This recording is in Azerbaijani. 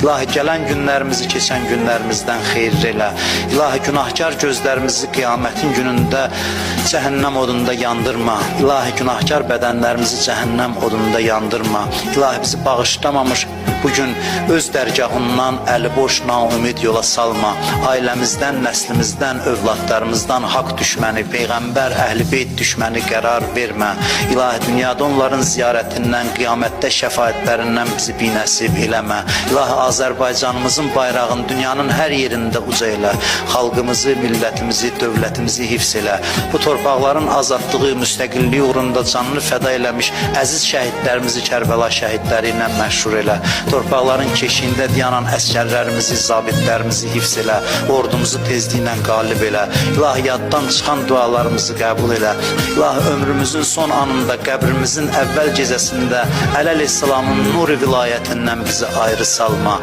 İlahi gələn günlərimizi keçən günlərimizdən xeyirli elə. İlahi günahkar gözlərimizi qiyamətin günündə cəhənnəm odunda yandırma. İlahi günahkar bədənlərimizi cəhənnəm odunda yandırma. İlahi bizi bağışlamamış bugün öz dərgahından əli boş naumid yola salma. Ailəmizdən, nəslimizdən, övladlarımızdan haqq düşməni, Peyğəmbər, Əhl-i Beyt düşməni qərar vermə. İlahi dünyada onların ziyarətindən, qiyamətdə şəfaətlərindən bizi binəsib eləmə. İlahi Azərbaycanımızın bayrağını dünyanın hər yerində uca elə. Xalqımızı, millətimizi, dövlətimizi hifz elə. Bu torpaqların azadlığı, müstəqilliyi uğrunda canını fəda eləmiş əziz şəhidlərimizi Kərbəla şəhidləri ilə məşhur elə. Torpaqların keşiyində dayanan əskərlərimizi, zabitlərimizi hifz elə. Ordumuzu tezliklə qalib elə. İlahi yaddan çıxan dualarımızı qəbul elə. İlahi ömrümüzün son anında, qəbrimizin əvvəl gecəsində Ələl-i İslamın nuri vilayətindən bizi ayrı salma.